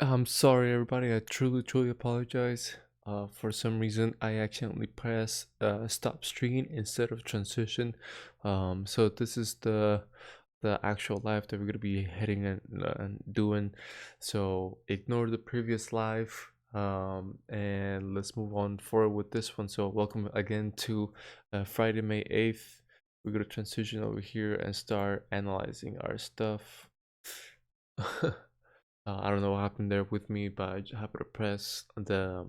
I'm sorry, everybody. I truly apologize. For some reason, I accidentally pressed stop stream instead of transition. So this is the actual live that we're gonna be heading and doing. So ignore the previous live. And let's move on forward with this one. So welcome again to Friday, May 8th. We're gonna transition over here and start analyzing our stuff. I don't know what happened there with me, but I just happened to press the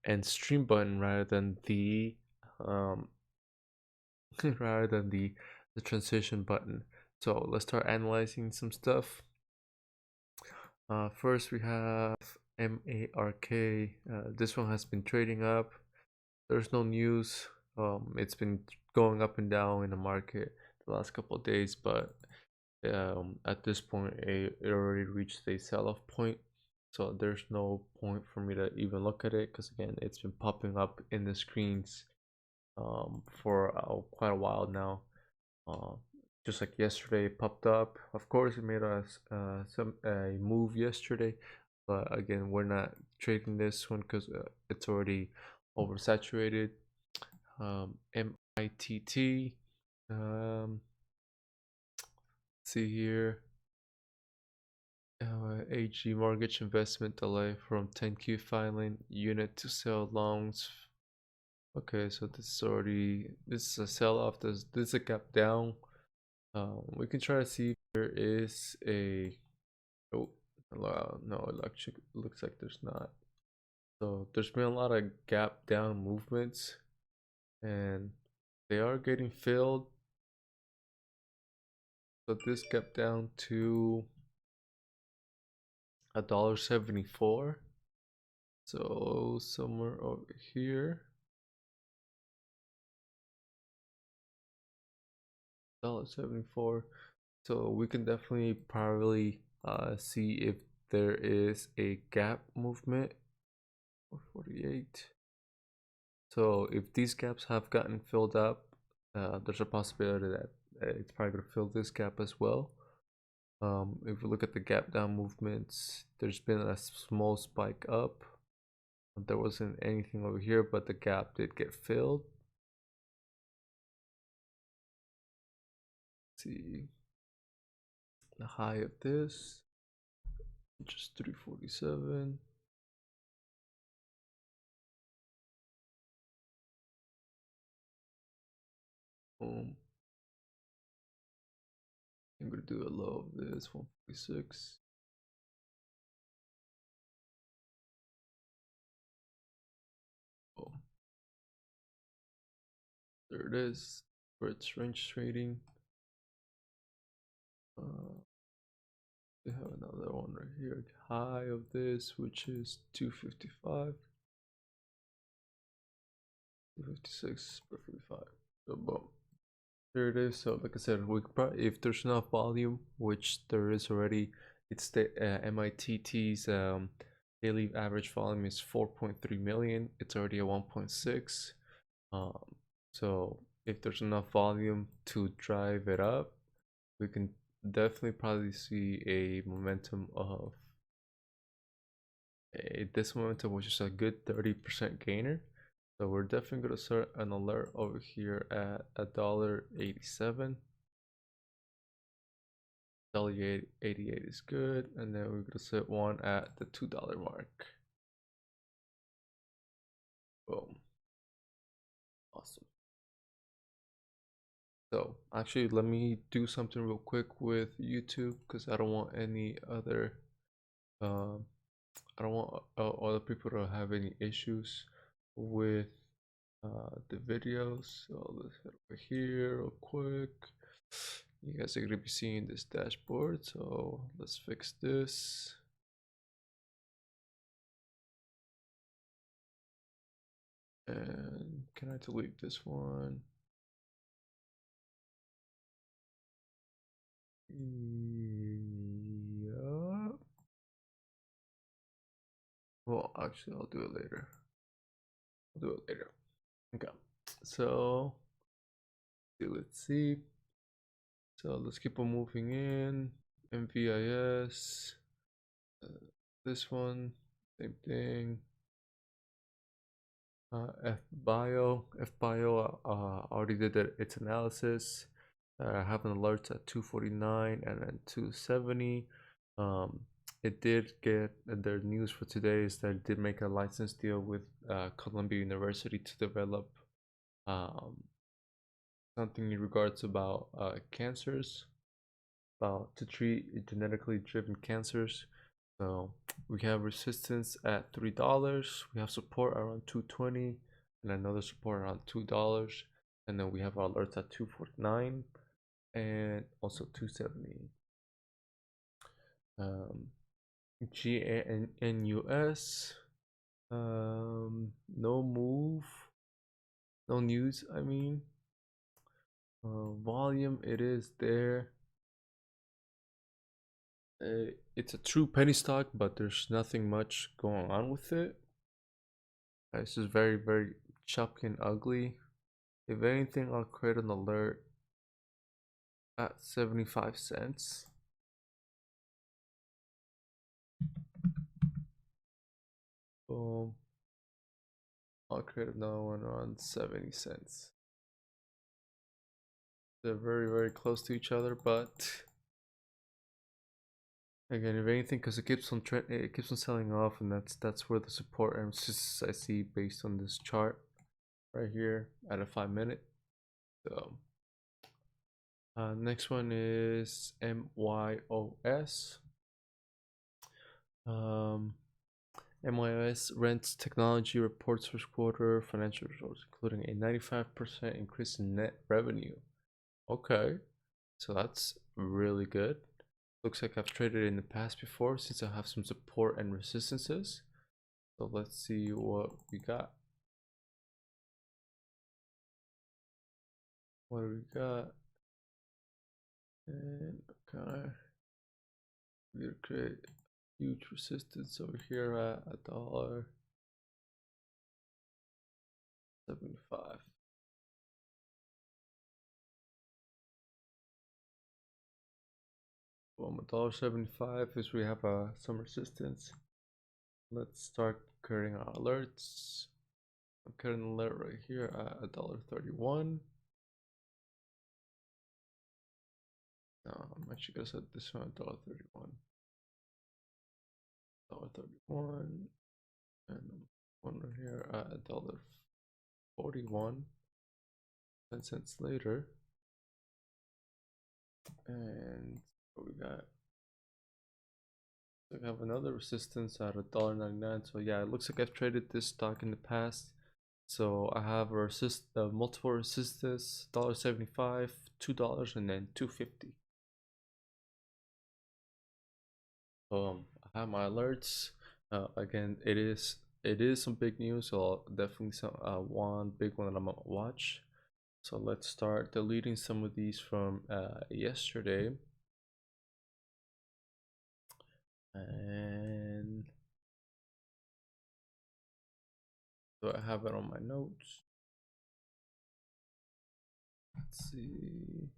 end stream button rather than the um, rather than the transition button. So let's start analyzing some stuff. First we have MARK. This one has been trading up. There's no news. It's been going up and down in the market the last couple of days, but at this point it already reached a sell-off point, so there's no point for me to even look at it because again it's been popping up in the screens for quite a while now. Just like yesterday it popped up. Of course it made us a move yesterday, but again we're not trading this one because it's already oversaturated. MITT, see here, AG mortgage investment delay from 10Q filing unit to sell loans. Okay, so this is a sell off. This is a gap down. We can try to see if there is a oh no, it actually looks like there's not. So there's been a lot of gap down movements and they are getting filled. So this gap down to $1.74. So somewhere over here. $1.74. So we can definitely probably see if there is a gap movement. 48. So if these gaps have gotten filled up, there's a possibility that it's probably gonna fill this gap as well. If we look at the gap down movements, there's been a small spike up. There wasn't anything over here, but the gap did get filled. Let's see the high of this, which is 347. Boom. I'm gonna do a low of this 146. Oh, there it is. For its range trading. We have another one right here. High of this, which is 255. 256, 55. So boom. There it is. So like I said, we could probably, if there's enough volume, which there is already, it's the MITT's daily average volume is 4.3 million. It's already at 1.6. So if there's enough volume to drive it up, we can definitely probably see a momentum of this momentum, which is a good 30% gainer. So we're definitely going to start an alert over here at $1.87. $1.88 is good, and then we're going to set one at the $2 mark. Boom. Awesome. So actually, let me do something real quick with YouTube because I don't want any other I don't want other people to have any issues with the videos. So let's head over here real quick. You guys are gonna be seeing this dashboard, so let's fix this. And can I delete this one? Yeah. Well, actually, I'll do it later. Okay. So let's see. So let's keep on moving in. MVIS. This one, same thing. FBio already did its analysis. Have an alert at 249 and then 270. It did get their news for today is that it did make a license deal with Columbia University to develop um, something in regards about cancers, about to treat genetically driven cancers. So we have resistance at $3. We have support around 220 and another support around $2. And then we have our alerts at 249 and also 270. GNUS, no move, no news. I mean, volume, it is there. It's a true penny stock, but there's nothing much going on with it. It's just very, very choppy and ugly. If anything, I'll create an alert at 75 cents. Boom. I'll create another one around 70 cents. They're very, very close to each other, but again, if anything, because it keeps on selling off, and that's where the support and resistance I see based on this chart right here at a 5-minute. So next one is MYOS. MYOS rents technology reports first quarter financial results, including a 95% increase in net revenue. Okay, so that's really good. Looks like I've traded in the past before since I have some support and resistances. So let's see what we got. What do we got? And okay, we create huge resistance over here at $1.75. Boom, $1.75 is we have some resistance. Let's start creating our alerts. I'm creating an alert right here at $1.31. No, I'm actually gonna set this one at $1.31. $1.31 and one right here at $1.41. 10 cents later. And what we got? So we have another resistance at $1.99. So yeah, it looks like I've traded this stock in the past. So I have a multiple resistance, $1.75, $2, and then $2.50. I have my alerts. Again, it is some big news, so definitely some one big one that I'm gonna watch. So let's start deleting some of these from yesterday. And so I have it on my notes. Let's see.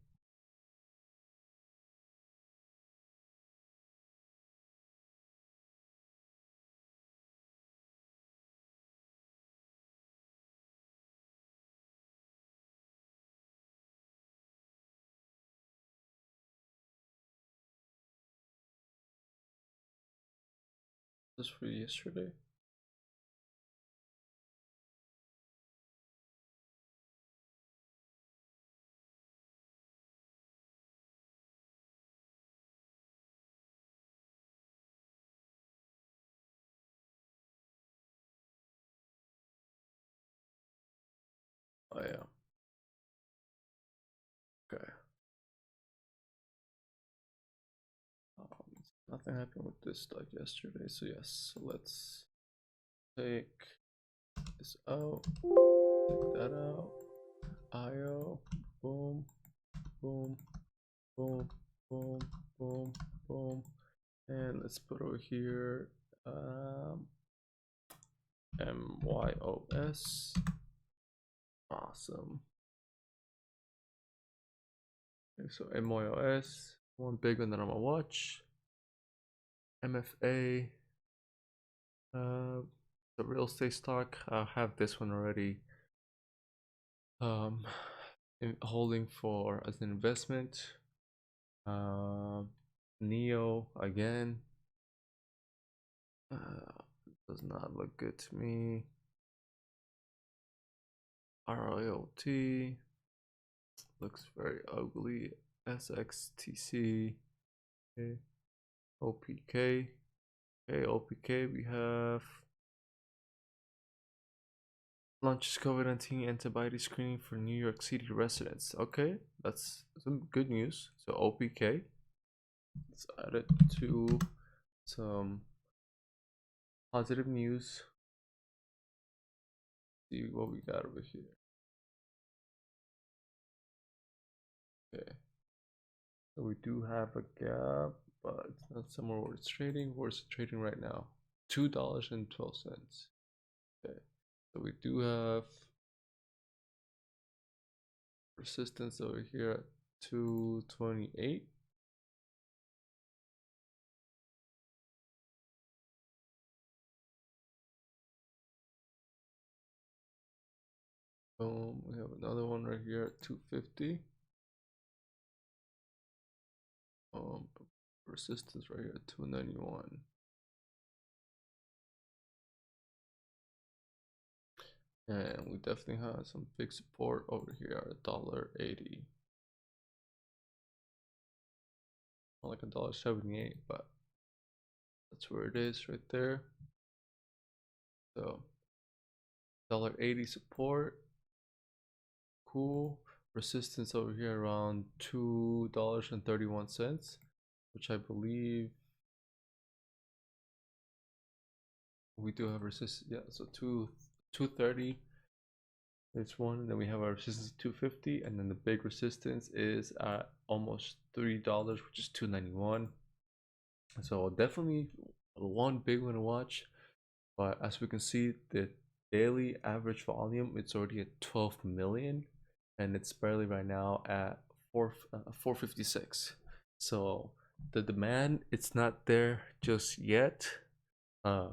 This for yesterday. Oh yeah. Okay. Nothing happened with this stock yesterday, so yes. So let's take this out. Take that out. IO. Boom. Boom. Boom. Boom. Boom. Boom. And let's put over here MYOS. Awesome. Okay, so MYOS, one big one that I'm gonna watch. MFA, The real estate stock, I have this one already. Um, Holding for as an investment. Neo again. Does not look good to me. RIOT looks very ugly. SXTC. Okay. OPK. Okay, OPK, we have launches COVID-19 antibody screening for New York City residents. Okay, that's some good news. So OPK, let's add it to some positive news. See what we got over here. Okay, so we do have a gap, but it's not somewhere where it's trading. Where's it trading right now? $2.12. Okay, so we do have resistance over here at 228. We have another one right here at 250. Resistance right here at 291. And we definitely have some big support over here at $1.80. Not like $1.78, but that's where it is right there. So $1.80 support. Cool. Resistance over here around $2.31, which I believe we do have resistance. Yeah, so 230 is one, and then we have our resistance 250, and then the big resistance is at almost $3, which is 291. So definitely one big one to watch. But as we can see, the daily average volume, it's already at 12 million, and it's barely right now at 456. So the demand, it's not there just yet. Uh,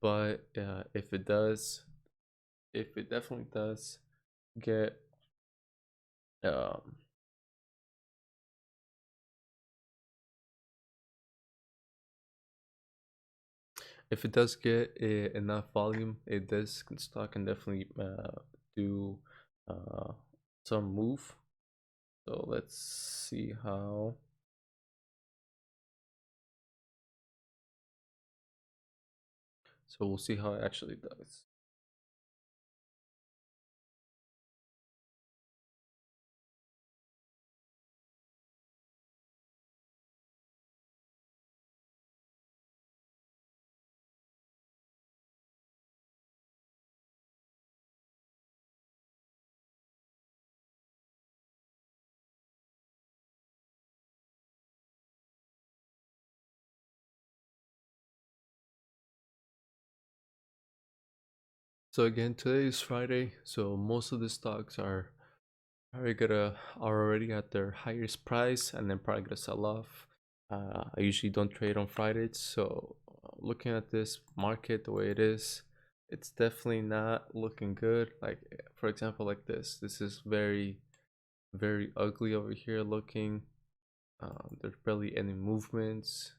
but if it does, if it definitely does get um, if it does get enough volume, this stock can definitely do uh, some move. So let's see how. So we'll see how it actually does. So again, today is Friday, so most of the stocks are already at their highest price, and then probably gonna sell off. I usually don't trade on Fridays, so looking at this market the way it is, it's definitely not looking good. Like for example, like this is very very ugly over here looking. There's barely any movements.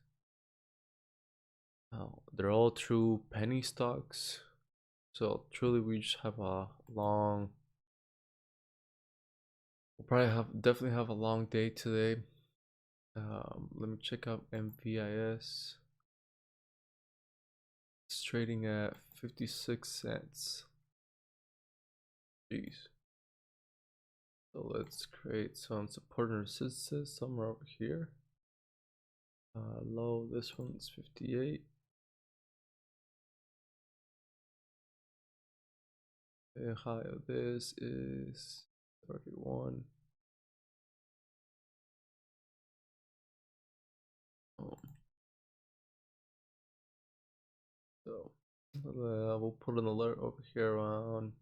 They're all true penny stocks. So truly, we just have a long. We'll probably definitely have a long day today. Let me check out MVIS. It's trading at 56 cents. Jeez. So let's create some support and resistance somewhere over here. Low, this one's 58. The high of this is 31. So we'll put an alert over here around.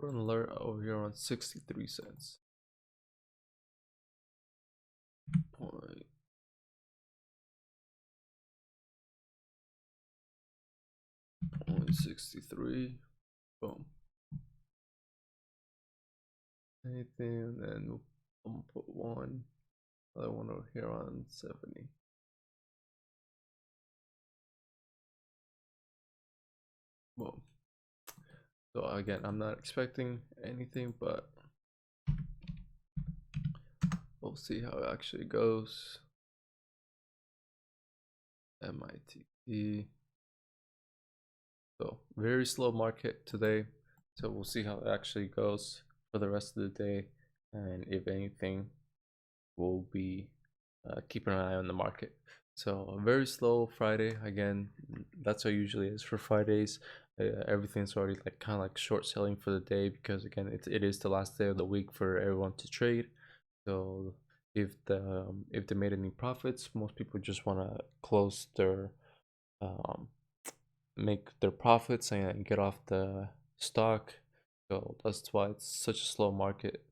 Put an alert over here on 63 cents. 163. Boom. Anything, and then we'll put one. Other one over here on 70. Boom. So again, I'm not expecting anything, but we'll see how it actually goes. MITE. So very slow market today. So we'll see how it actually goes for the rest of the day. And if anything, we'll be keeping an eye on the market. So a very slow Friday. Again, that's how it usually is for Fridays. Everything's already like kind of like short selling for the day because again, it is the last day of the week for everyone to trade. So if they made any profits, most people just want to close their um, make their profits and get off the stock. So that's why it's such a slow market.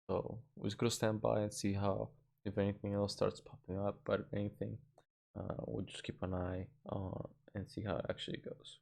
So we're just gonna stand by and see how if anything else starts popping up. But if anything, we'll just keep an eye on and see how it actually goes.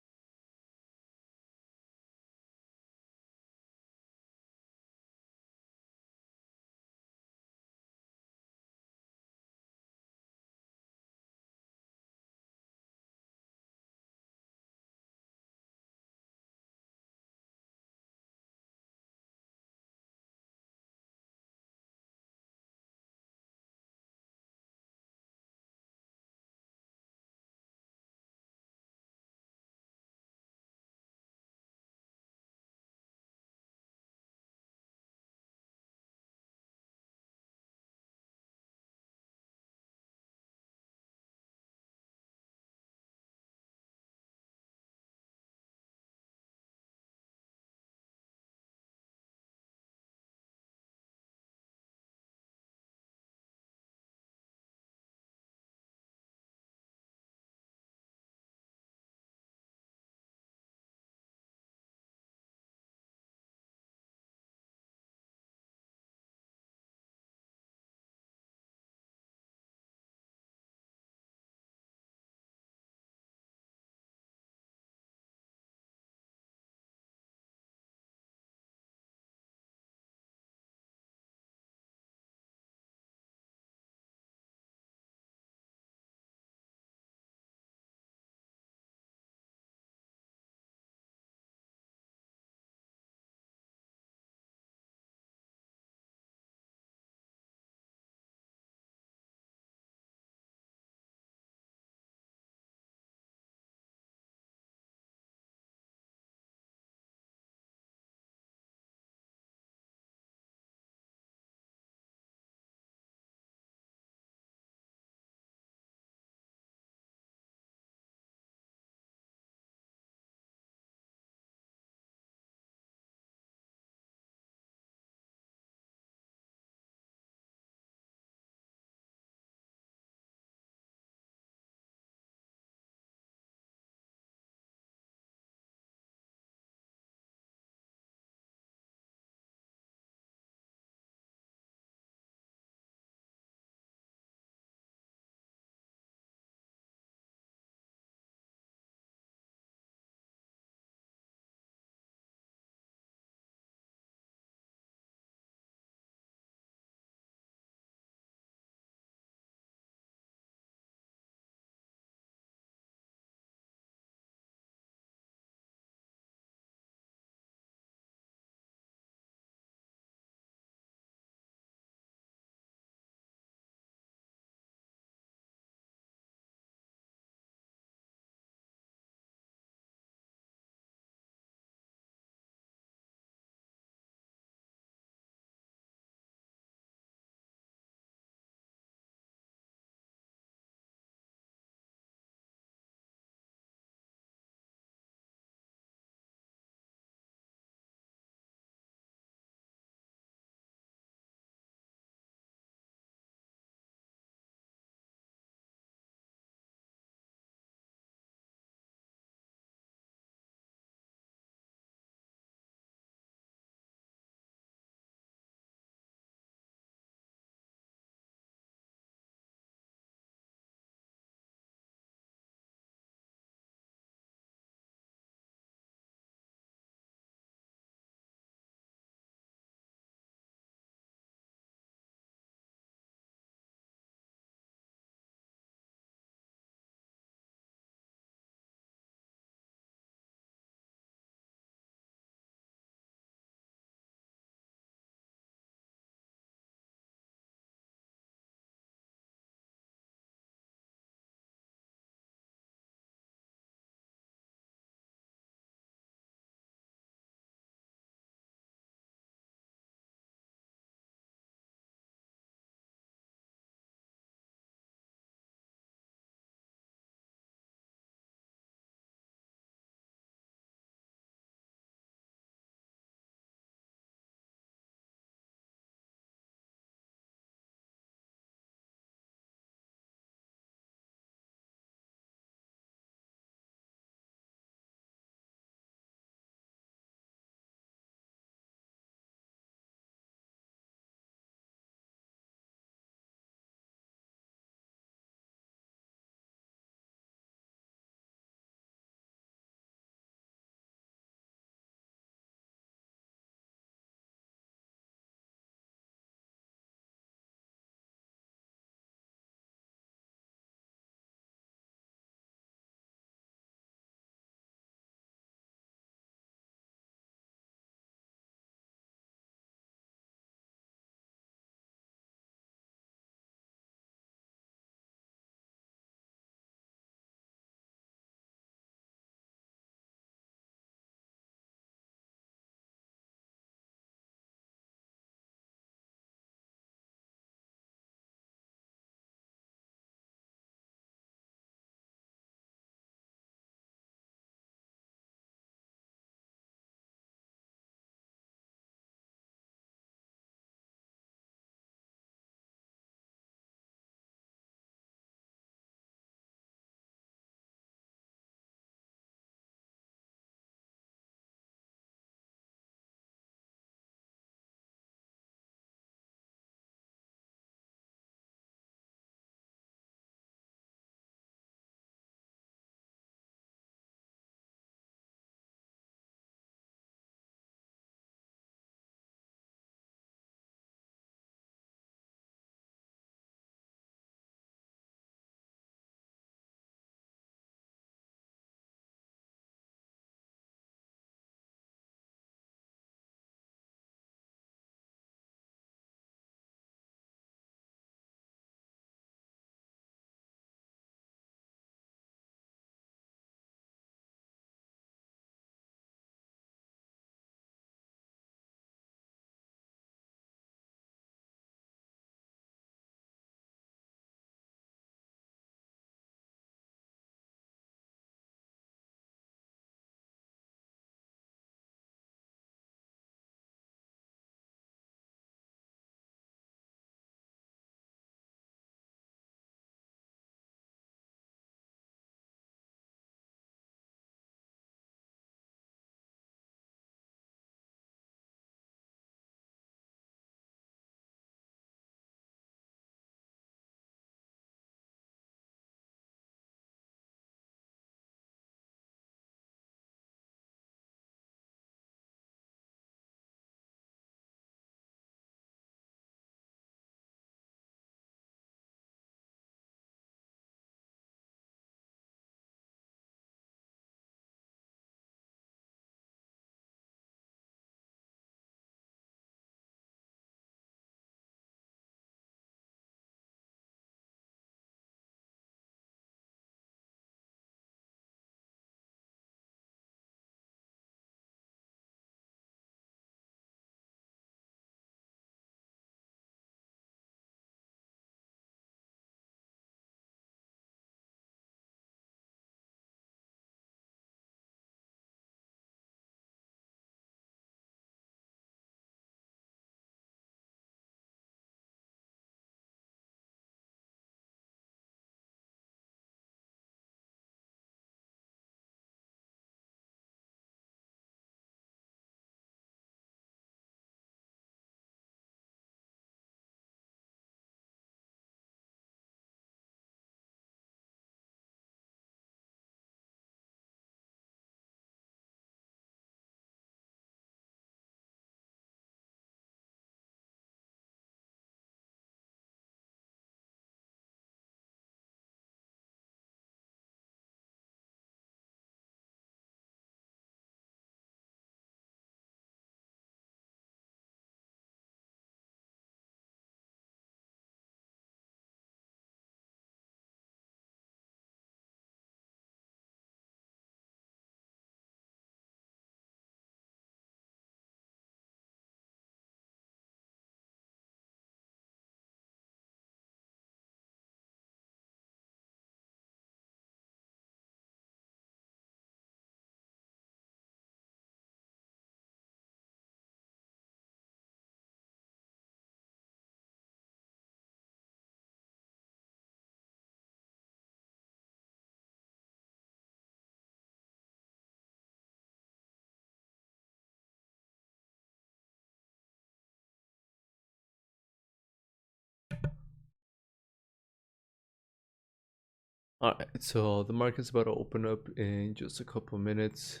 All right, so the market's about to open up in just a couple minutes.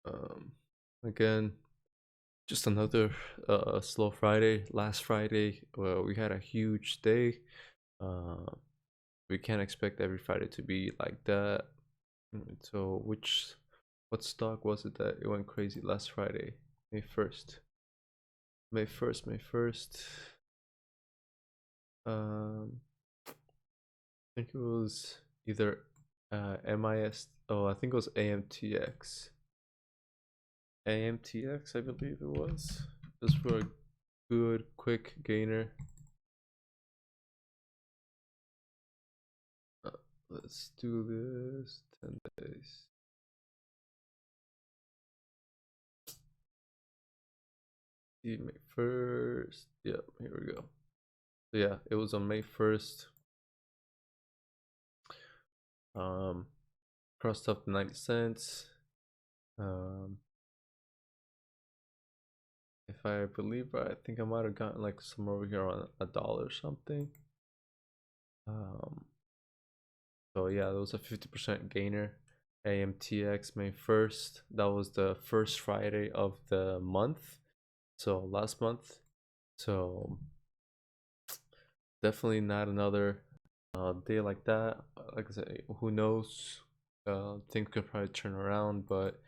Um, Again, just another slow Friday. Last Friday, well, we had a huge day. Uh, we can't expect every Friday to be like that. So, what stock was it that it went crazy last Friday? May 1st. May 1st, May 1st. I think it was either MIS. Oh, I think it was AMTX. AMTX, I believe it was. Just for a good, quick gainer. Uh, let's do this. 10 days. See, May 1st. Yeah, here we go. So yeah, it was on May 1st. Crossed up 90 cents. If I believe right, I think I might have gotten like somewhere over here on $1 or something. Um, so yeah, that was a 50% gainer. AMTX May 1st. That was the first Friday of the month. So last month. So definitely not another day like that. Like I said, who knows? Things could probably turn around, but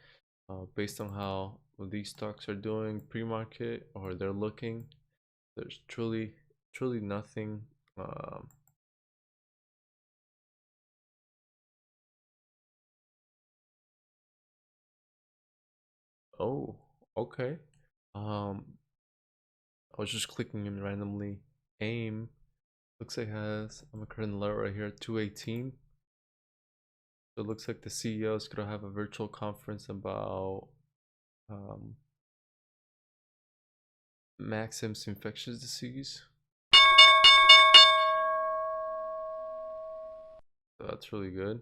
based on how these stocks are doing pre-market or they're looking, there's truly nothing. Um, oh, okay. I was just clicking in randomly. AIM looks like it has, I'm a current alert right here, 218. So it looks like the CEO is gonna have a virtual conference about um, Maxim's infectious disease. So that's really good.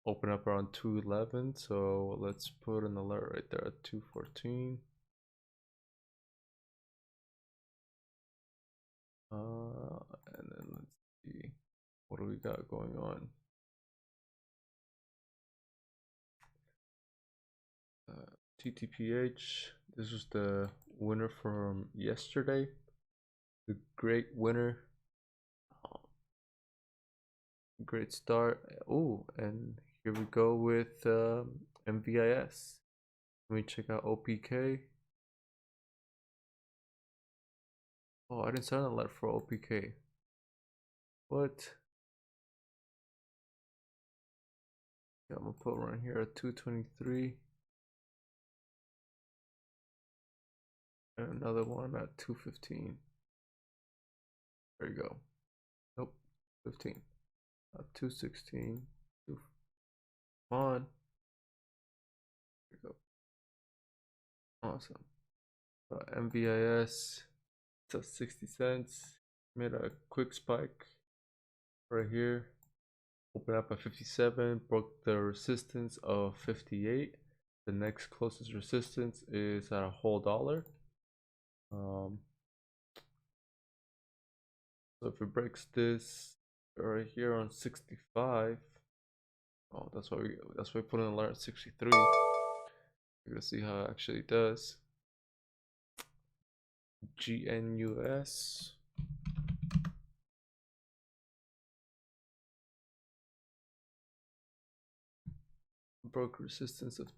Open up around 211, so let's put an alert right there at 214. And then let's see, what do we got going on? TTPH, this was the winner from yesterday, the great winner. Great start. Oh, and here we go with MVIS. Let me check out OPK. Oh, I didn't sign an alert for OPK. What? Yeah, I'm gonna put right here at 223. And another one at 215. There you go. Nope, 15. 216. Come on. There you go. Awesome. MVIS, it's at 60 cents. Made a quick spike right here. Open up at 57, broke the resistance of 58. The next closest resistance is at a whole dollar. So if it breaks this right here on 65, oh, that's why we put in an alert at 63. We're gonna see how it actually does. GNUS. Broke resistance of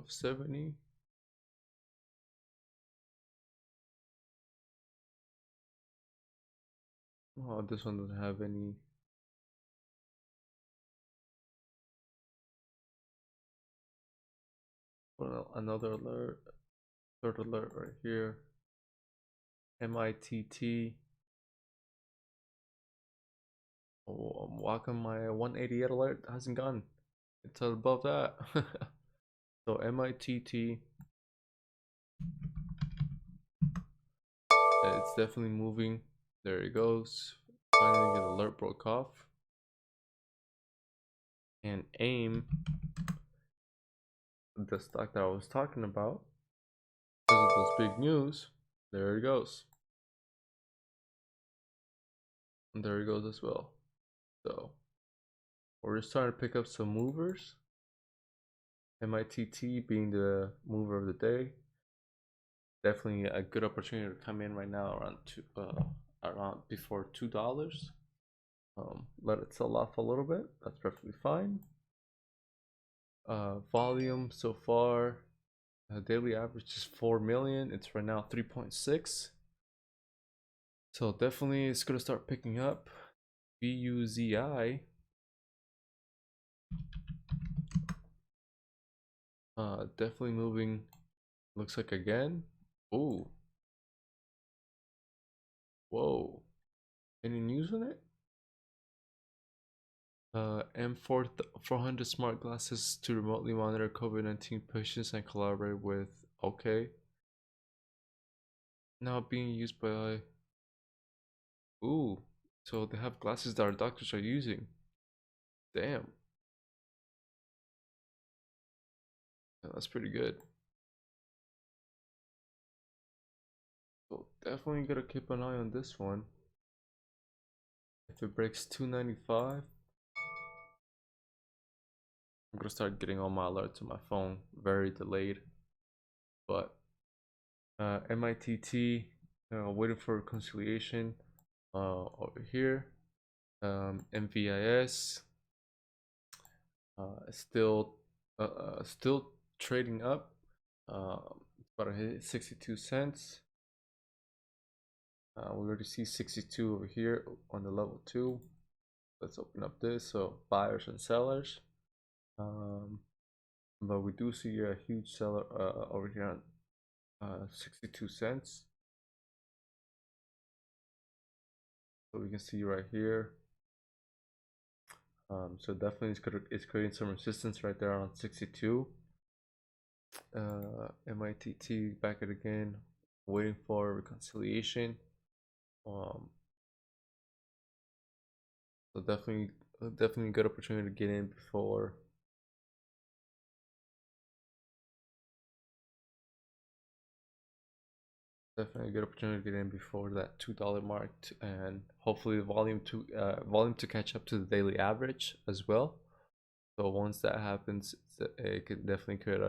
70. Oh, this one doesn't have any. Well, another alert, third alert right here. MITT. Oh, I'm walking my 188 alert hasn't gone. It's above that. So MITT. It's definitely moving. There it goes. Finally, the alert broke off. And AIM, the stock that I was talking about, because of those big news, there it goes. And there it goes as well. So We're starting to pick up some movers. MITT being the mover of the day. Definitely a good opportunity to come in right now around before $2. Let it sell off a little bit. That's perfectly fine. Volume so far, daily average is 4 million. It's right now 3.6. So definitely it's gonna start picking up. BUZI. Definitely moving. Looks like again. Ooh. Whoa. Any news on it? M4 400 smart glasses to remotely monitor COVID-19 patients and collaborate with. Okay. Now being used by. Ooh. So they have glasses that our doctors are using. Damn. Yeah, that's pretty good. So definitely gotta keep an eye on this one. If it breaks 295, I'm gonna start getting all my alerts on my phone. Very delayed. But MITT, waiting for reconciliation over here. MVIS, still trading up. It's about to hit 62 cents. We already see 62 over here on the level 2. Let's open up this. So buyers and sellers. But we do see a huge seller over here on 62 cents. So we can see right here. So definitely it's creating some resistance right there on 62. MITT back it again, waiting for reconciliation. So definitely a good opportunity to get in before. Definitely a good opportunity to get in before that $2 mark, and hopefully the volume to catch up to the daily average as well. So once that happens, it could definitely create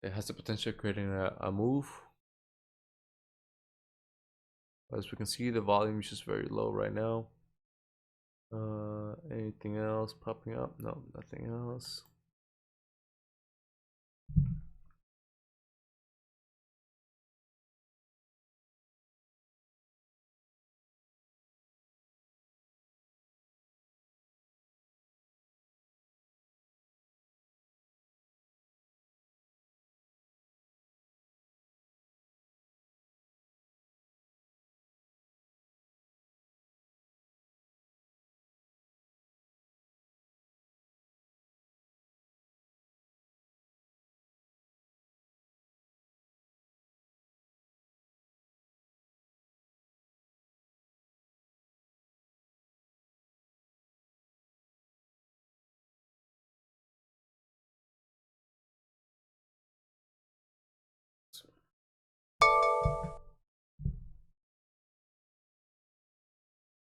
it has the potential of creating a move. As we can see, the volume is just very low right now. Anything else popping up? No, nothing else.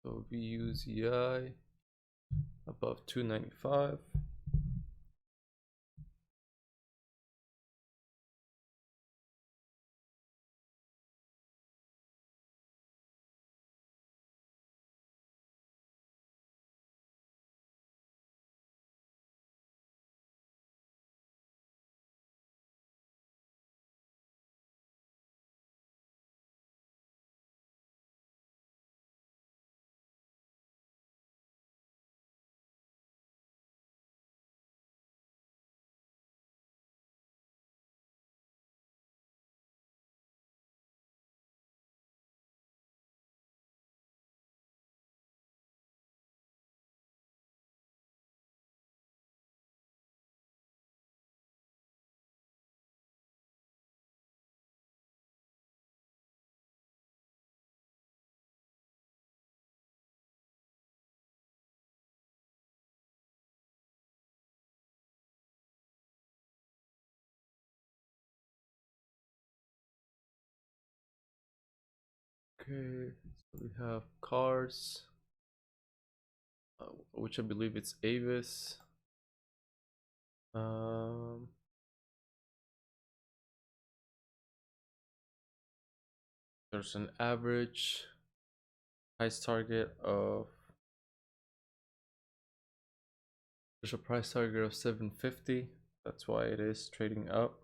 So VUZI above 295. Okay, so we have cars. which I believe it's Avis. Um, there's an average price target of there's a price target of 750. That's why it is trading up.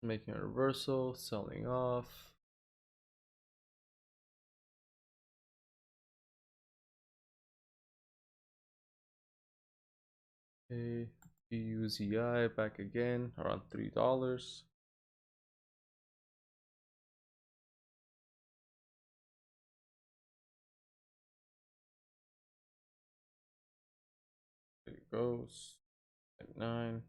Making a reversal, selling off. Okay, UZI back again around $3. There it goes. Like 9.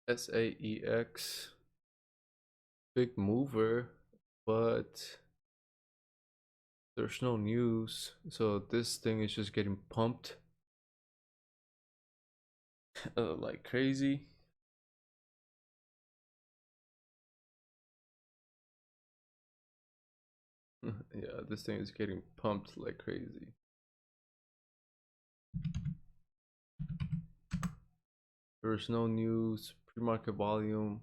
SAEX, big mover, but there's no news, so this thing is just getting pumped like crazy. Yeah, this thing is getting pumped like crazy. There's no news. Pre-market volume,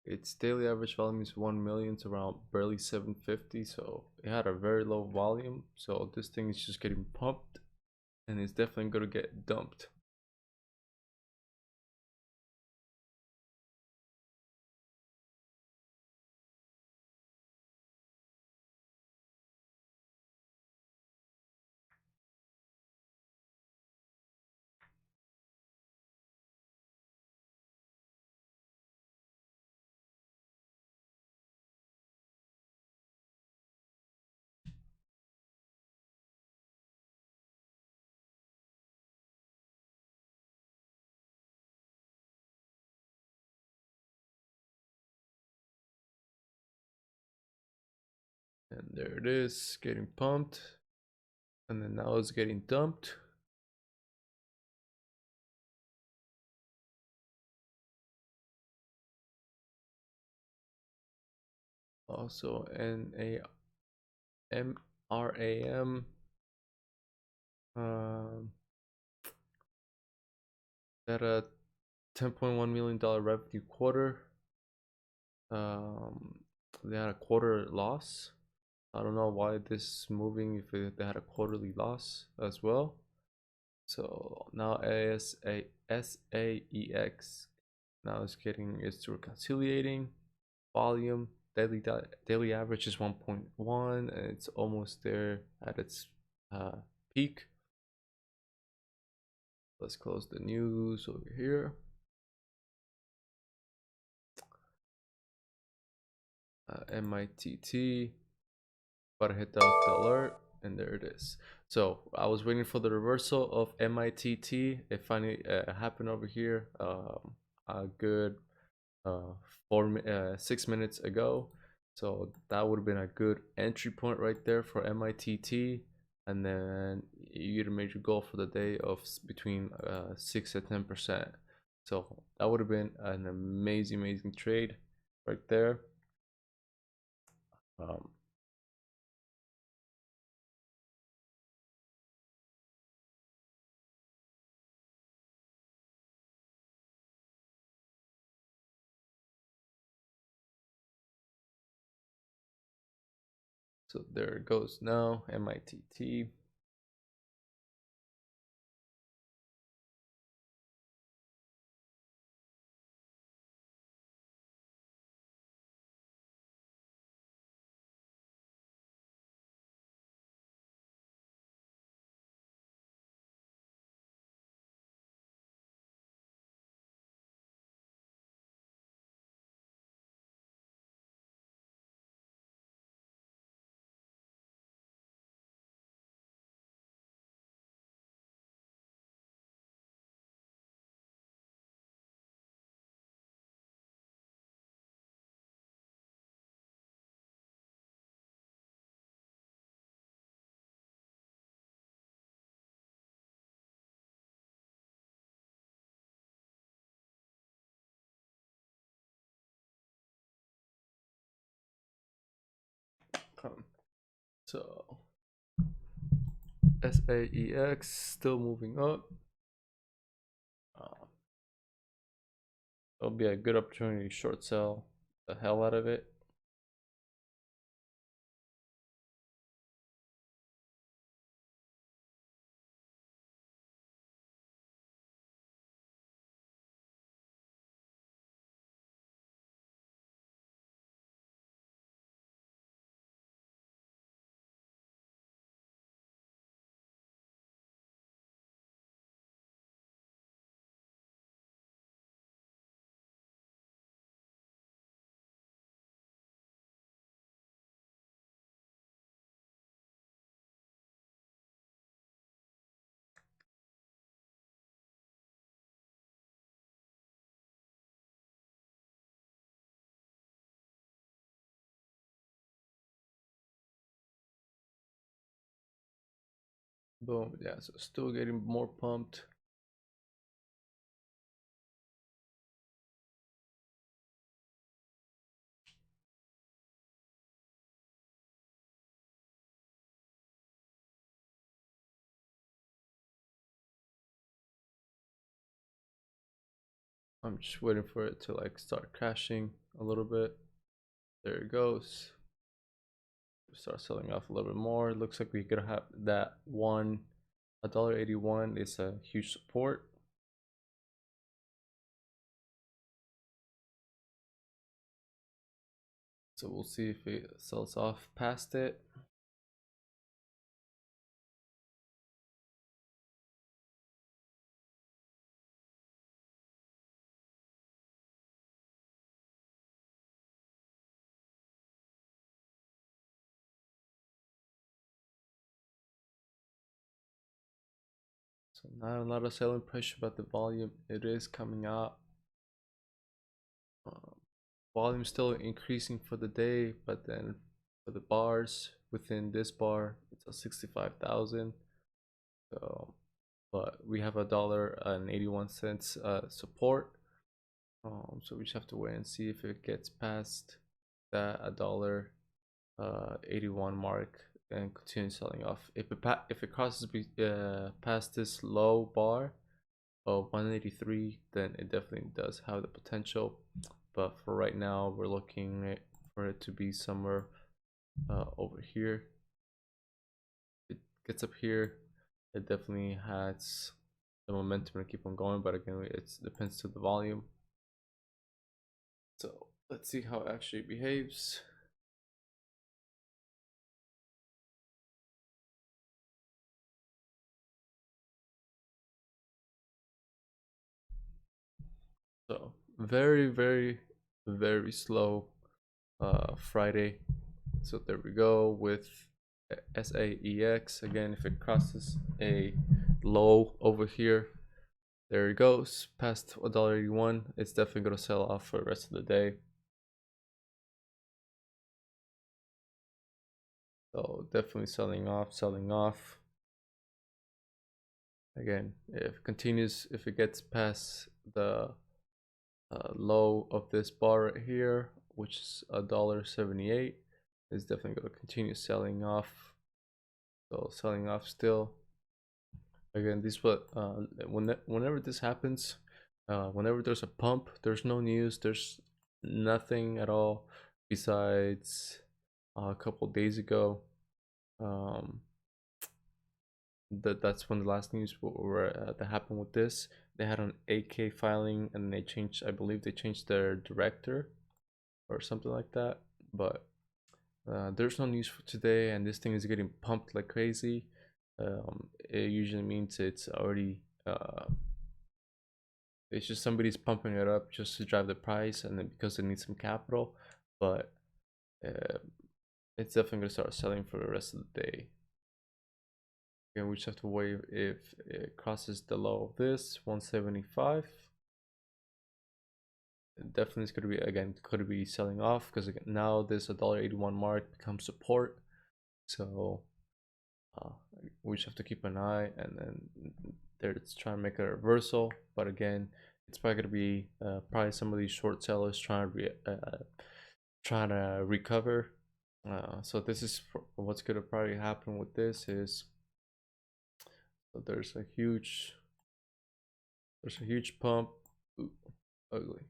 its daily average volume is 1 million to around barely 750, so it had a very low volume, so this thing is just getting pumped and it's definitely gonna get dumped. And there it is, getting pumped. And then now it's getting dumped. Also NAMRAM. At a $10.1 million revenue quarter. They had a quarter loss. I don't know why this is moving if they had a quarterly loss as well. So now SAEX now it's reconciliating. Volume daily average is 1.1 and it's almost there at its peak. Let's close the news over here. MITT, but I hit the alert and there it is. So I was waiting for the reversal of MITT. It finally happened over here. A good 6 minutes ago. So that would have been a good entry point right there for MITT. And then you get a major goal for the day of between 6 and 10%. So that would have been an amazing trade right there. So there it goes now, MITT. So SAEX still moving up. It'll be a good opportunity to short sell the hell out of it. Boom, yeah, so still getting more pumped. I'm just waiting for it to like start crashing a little bit. There it goes. Start selling off a little bit more. Looks like we could have that $1.81 is a huge support. So we'll see if it sells off past it. So not a lot of selling pressure, but the volume, it is coming out. Volume still increasing for the day, but then for the bars within this bar, it's a 65,000. So, but we have $1.81 support. So we just have to wait and see if it gets past that $1.81 mark and continue selling off. If it crosses past this low bar of 183, then it definitely does have the potential. But for right now, we're looking for it to be somewhere over here. If it gets up here, it definitely has the momentum to keep on going, but again, it depends to the volume. So let's see how it actually behaves. So very slow Friday. So there we go with SAEX. Again, if it crosses a low over here, there it goes past $1.81. It's definitely gonna sell off for the rest of the day. So definitely selling off. Again, if it continues, if it gets past the low of this bar right here, which is $1.78, is definitely going to continue selling off. So selling off still. Again, this what whenever this happens, whenever there's a pump, there's no news, there's nothing at all besides a couple days ago. That's when the last news that happened with this. They had an AK filing and they changed, I believe they changed their director or something like that. But there's no news for today, and this thing is getting pumped like crazy. It usually means it's already it's just somebody's pumping it up just to drive the price, and then because they need some capital. But uh, it's definitely gonna start selling for the rest of the day. Again, we just have to wait if it crosses the low of this 175. It definitely is going to be, again, could be selling off because now this $1.81 mark becomes support. So we just have to keep an eye, and then it's trying to make a reversal. But again, it's probably going to be probably some of these short sellers trying to recover. So this is what's going to probably happen with this is, so there's a huge pump. Ooh, ugly.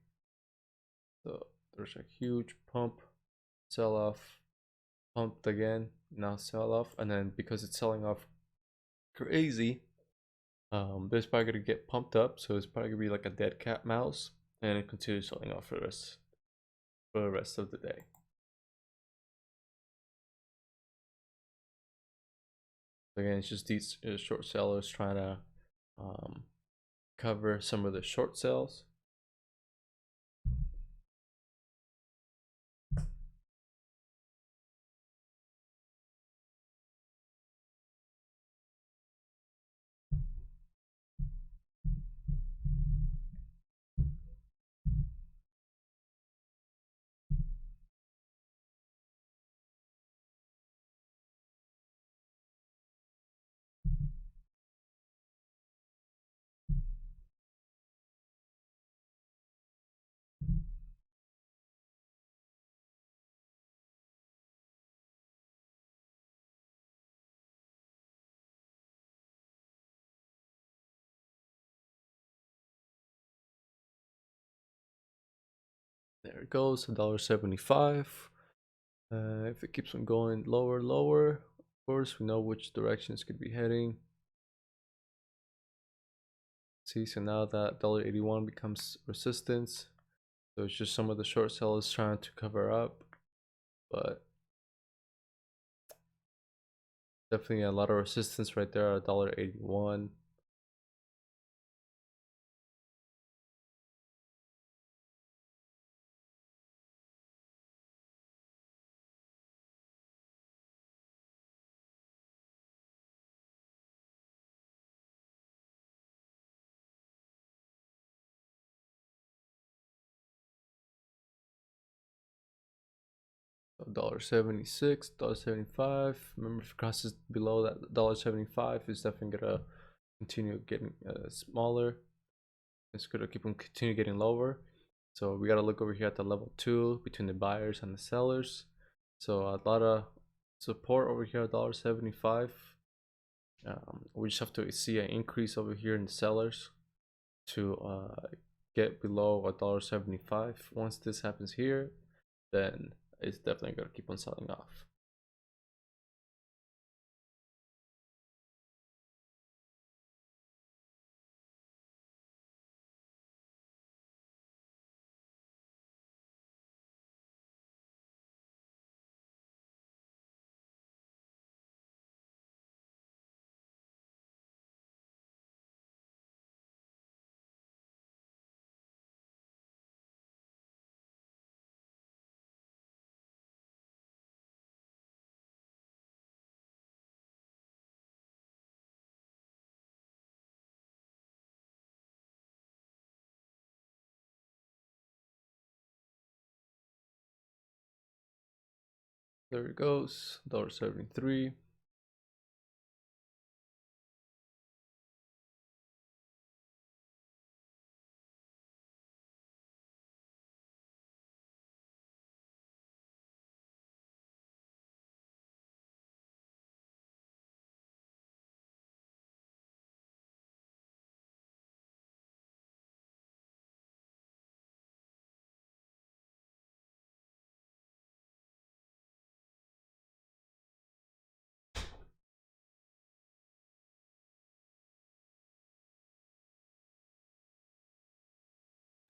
So there's a huge pump, sell off, pumped again, now sell off, and then because it's selling off crazy, this probably gonna get pumped up, so it's probably gonna be like a dead cat mouse, and it continues selling off for the rest of the day. Again, it's just these short sellers trying to cover some of the short sells. There it goes, $1.75. If it keeps on going lower, of course, we know which directions could be heading. See, so now that $1.81 becomes resistance. So it's just some of the short sellers trying to cover up, but definitely a lot of resistance right there at $1.81. $1.76, $1.75. Remember, if it crosses below that $1.75, it's definitely gonna continue getting smaller. It's gonna keep on continue getting lower. So we gotta look over here at the level 2 between the buyers and the sellers. So a lot of support over here at $1.75. We just have to see an increase over here in the sellers to get below $1.75. Once this happens here, then it's definitely gonna keep on selling off. There it goes, $1.73.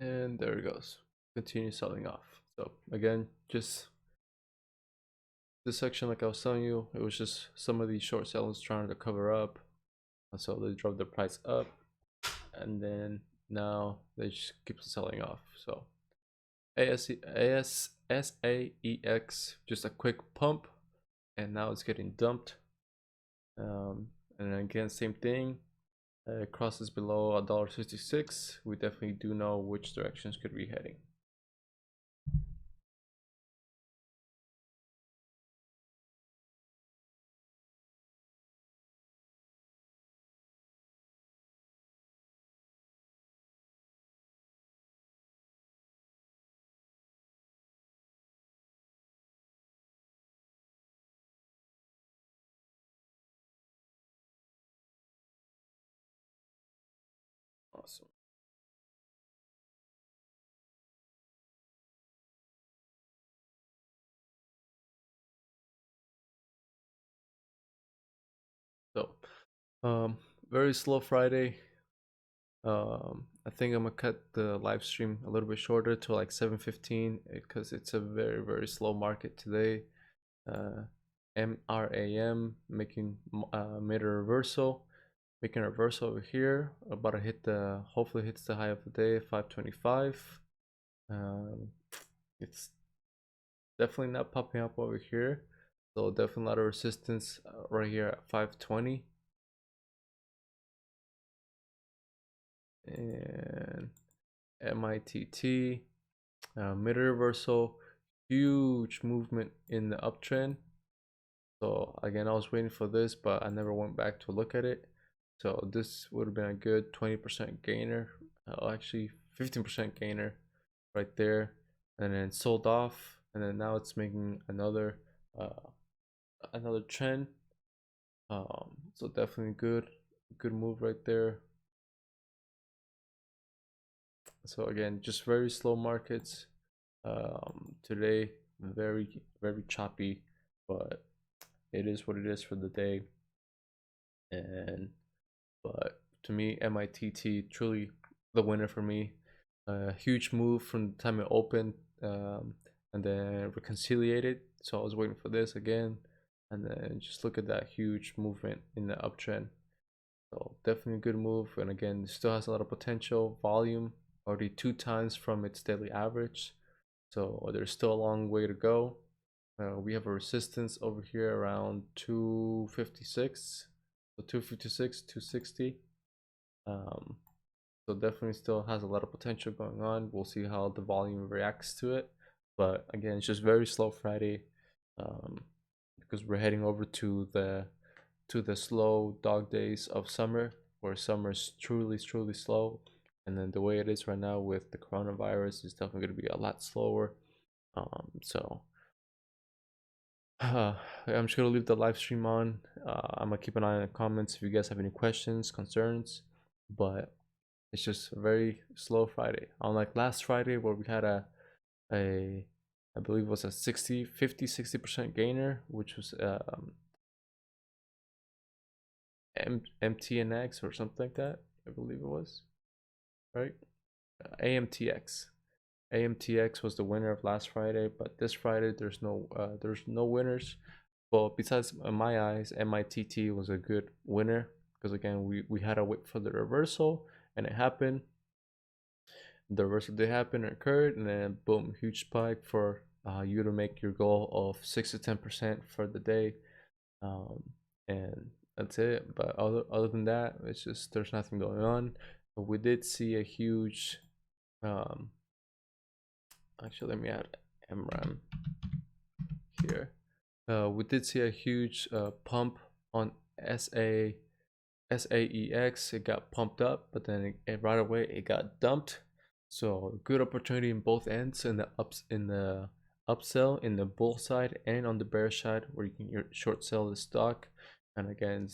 And there it goes, continue selling off. So again, just this section, like I was telling you, it was just some of these short sellers trying to cover up, and so they drove the price up, and then now they just keep selling off. So SAEX, just a quick pump, and now it's getting dumped. And again, same thing. It crosses below $1.66. We definitely do know which directions could be heading. Awesome. So, very slow Friday. I think I'm gonna cut the live stream a little bit shorter to like 7:15 because it's a very slow market today. MRAM making made a reversal, making a reversal over here, about to hit the, hopefully hits the high of the day, 525. It's definitely not popping up over here, so definitely a lot of resistance right here at 520. And MITT mid reversal, huge movement in the uptrend. So again, I was waiting for this, but I never went back to look at it. So this would have been a good 20% gainer, actually 15% gainer right there, and then sold off, and then now it's making another trend. So definitely good move right there. So again, just very slow markets today, very choppy, but it is what it is for the day. And but to me, MITT truly the winner for me. Huge move from the time it opened, and then reconciliated. So I was waiting for this again, and then just look at that huge movement in the uptrend. So definitely a good move, and again, it still has a lot of potential. Volume already 2 times from its daily average, so there's still a long way to go. We have a resistance over here around 256, so 256, 260. So definitely still has a lot of potential going on. We'll see how the volume reacts to it, but again, it's just very slow Friday. because we're heading over to the slow dog days of summer, where summer is truly slow. And then the way it is right now with the coronavirus is definitely going to be a lot slower. So I'm just gonna leave the live stream on. I'm gonna keep an eye on the comments if you guys have any questions, concerns. But it's just a very slow Friday. Unlike last Friday where we had a I believe it was a 60% gainer, which was MTNX or something like that. I believe it was, right? AMTX. AMTX was the winner of last Friday, but this Friday there's no winners. Well, besides in my eyes, MITT was a good winner because again we had to wait for the reversal and it happened. The reversal did happen, occurred, and then boom, huge spike for you to make your goal of 6 to 10% for the day, and that's it. But other than that, it's just there's nothing going on. But we did see a huge actually let me add MRAM here. We did see a huge pump on SAEX. It got pumped up, but then right away it got dumped. So good opportunity in both ends, in the upsell in the bull side and on the bear side, where you can short sell the stock. And again,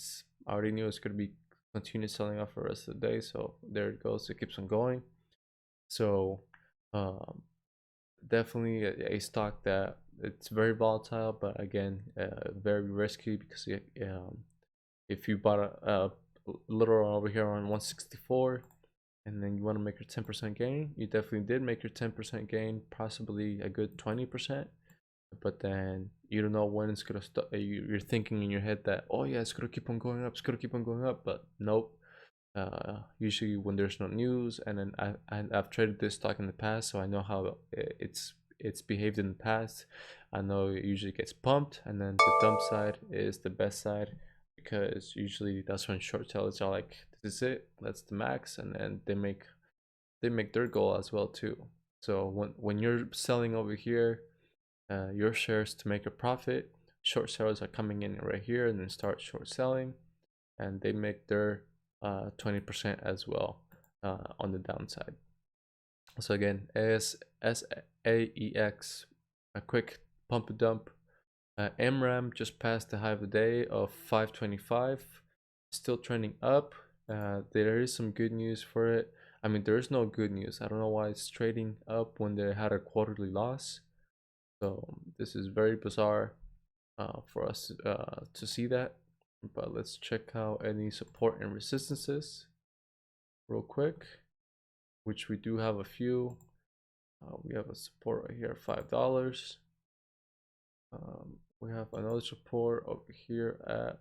I already knew it's going to be continue selling off for the rest of the day. So there it goes. It keeps on going. So definitely a stock that it's very volatile, but again very risky, because if you bought a little over here on 164 and then you want to make your 10% gain, you definitely did make your 10% gain, possibly a good 20%, but then you don't know when it's gonna stop. You're thinking in your head that, oh yeah, it's gonna keep on going up, it's gonna keep on going up, but nope. Usually when there's no news, and then I've traded this stock in the past, so I know how it's behaved in the past. I know it usually gets pumped, and then the dump side is the best side, because usually that's when short sellers are like, this is it, that's the max, and then they make their goal as well too. So when you're selling over here your shares to make a profit, short sellers are coming in right here and then start short selling, and they make their 20% as well on the downside. So again, SAEX, a quick pump and dump. MRAM just passed the high of the day of 525, still trending up. There is some good news for it. I mean, there is no good news. I don't know why it's trading up when they had a quarterly loss. So this is very bizarre for us to see that. But let's check out any support and resistances real quick, which we do have a few. We have a support right here, $5. We have another support over here at,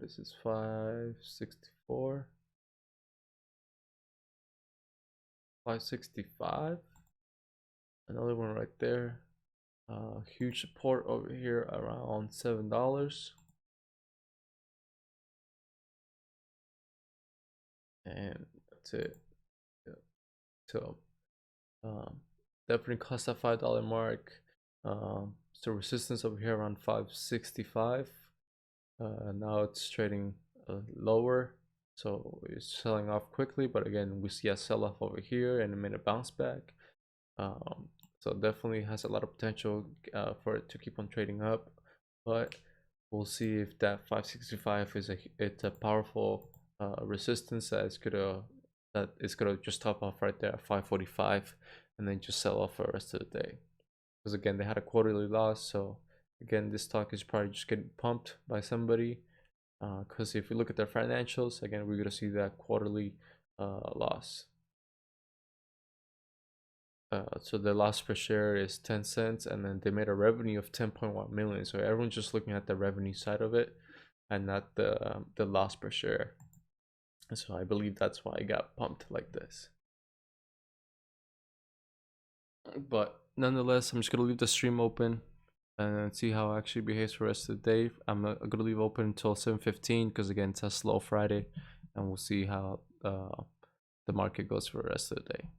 this is 564, 565. Another one right there. Huge support over here around $7. And that's it. Yeah. So definitely cost that $5 mark. So resistance over here around 565. Now it's trading lower, so it's selling off quickly, but again we see a sell-off over here and a minute bounce back. So definitely has a lot of potential for it to keep on trading up, but we'll see if that 565 is a powerful resistance that is gonna just top off right there at 545 and then just sell off for the rest of the day. Because again, they had a quarterly loss, so again this stock is probably just getting pumped by somebody, because if you look at their financials, again we're gonna see that quarterly loss. So the loss per share is 10 cents, and then they made a revenue of 10.1 million. So everyone's just looking at the revenue side of it and not the loss per share. So I believe that's why I got pumped like this. But nonetheless, I'm just gonna leave the stream open and see how it actually behaves for the rest of the day. I'm gonna leave open until 7:15 because again it's a slow Friday, and we'll see how the market goes for the rest of the day.